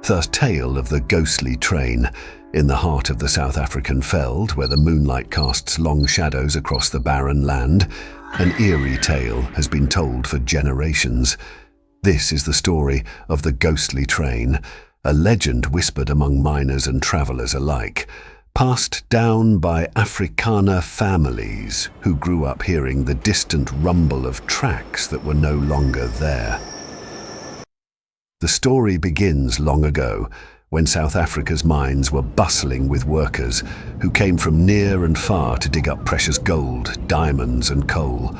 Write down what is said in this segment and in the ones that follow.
The tale of the ghostly train. In the heart of the South African veld, where the moonlight casts long shadows across the barren land, an eerie tale has been told for generations. This is the story of the ghostly train, a legend whispered among miners and travelers alike, passed down by Afrikaner families who grew up hearing the distant rumble of tracks that were no longer there. The story begins long ago, when South Africa's mines were bustling with workers who came from near and far to dig up precious gold, diamonds and coal.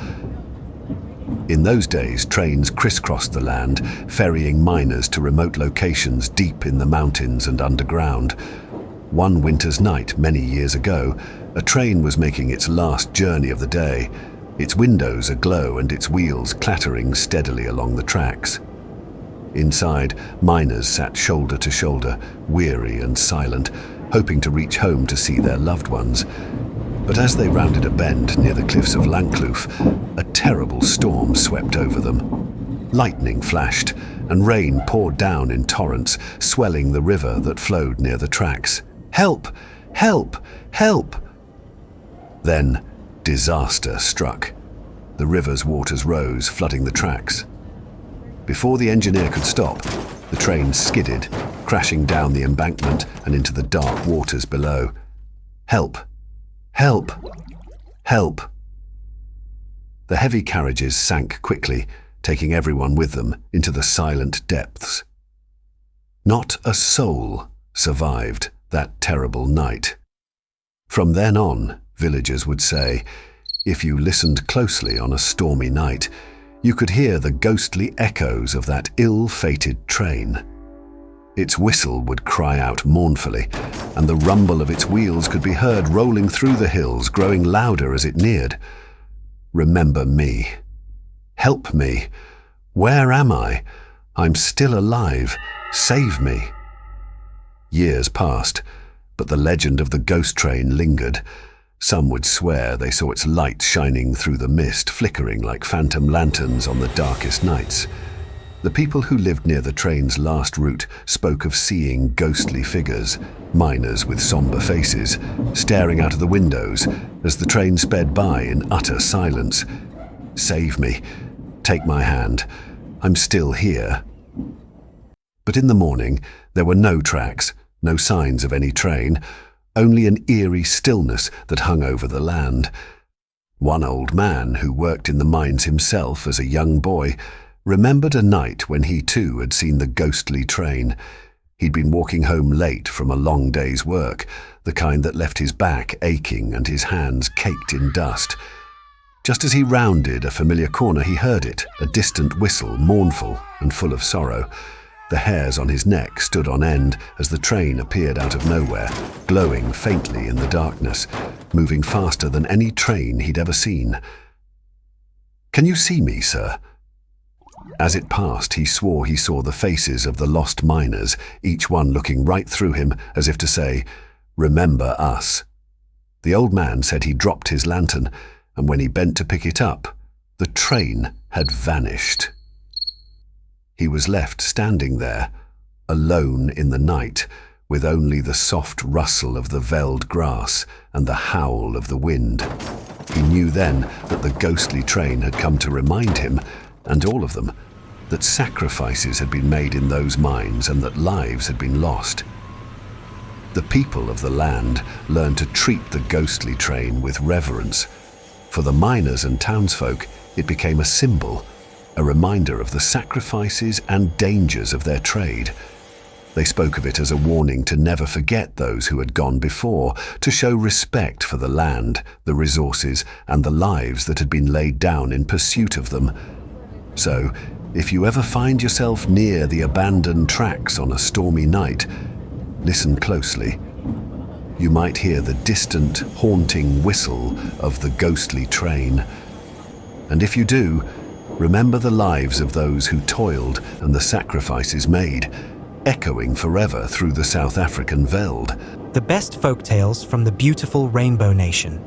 In those days, trains crisscrossed the land, ferrying miners to remote locations deep in the mountains and underground. One winter's night, many years ago, a train was making its last journey of the day, its windows aglow and its wheels clattering steadily along the tracks. Inside, miners sat shoulder to shoulder, weary and silent, hoping to reach home to see their loved ones. But as they rounded a bend near the cliffs of Vengeful, a terrible storm swept over them. Lightning flashed, and rain poured down in torrents, swelling the river that flowed near the tracks. "Help! Help! Help!" Then, disaster struck. The river's waters rose, flooding the tracks. Before the engineer could stop, the train skidded, crashing down the embankment and into the dark waters below. "Help! Help! Help!" The heavy carriages sank quickly, taking everyone with them into the silent depths. Not a soul survived that terrible night. From then on, villagers would say, if you listened closely on a stormy night, you could hear the ghostly echoes of that ill-fated train. Its whistle would cry out mournfully, and the rumble of its wheels could be heard rolling through the hills, growing louder as it neared. Remember me. Help me. Where am I? I'm still alive. Save me. Years passed, but the legend of the ghost train lingered. Some would swear they saw its light shining through the mist, flickering like phantom lanterns on the darkest nights. The people who lived near the train's last route spoke of seeing ghostly figures, miners with somber faces, staring out of the windows as the train sped by in utter silence. Save me. Take my hand. I'm still here. But in the morning, there were no tracks, no signs of any train, only an eerie stillness that hung over the land. One old man, who worked in the mines himself as a young boy, remembered a night when he too had seen the ghostly train. He'd been walking home late from a long day's work, the kind that left his back aching and his hands caked in dust. Just as he rounded a familiar corner, he heard it, a distant whistle, mournful and full of sorrow. The hairs on his neck stood on end as the train appeared out of nowhere, glowing faintly in the darkness, moving faster than any train he'd ever seen. "Can you see me, sir?" As it passed, he swore he saw the faces of the lost miners, each one looking right through him as if to say, "Remember us." The old man said he dropped his lantern, and when he bent to pick it up, the train had vanished. He was left standing there, alone in the night, with only the soft rustle of the veld grass and the howl of the wind. He knew then that the ghostly train had come to remind him, and all of them, that sacrifices had been made in those mines and that lives had been lost. The people of the land learned to treat the ghostly train with reverence. For the miners and townsfolk, it became a symbol, a reminder of the sacrifices and dangers of their trade. They spoke of it as a warning to never forget those who had gone before, to show respect for the land, the resources, and the lives that had been laid down in pursuit of them. So, if you ever find yourself near the abandoned tracks on a stormy night, listen closely. You might hear the distant, haunting whistle of the ghostly train. And if you do, remember the lives of those who toiled and the sacrifices made, echoing forever through the South African veld. The best folktales from the beautiful Rainbow Nation.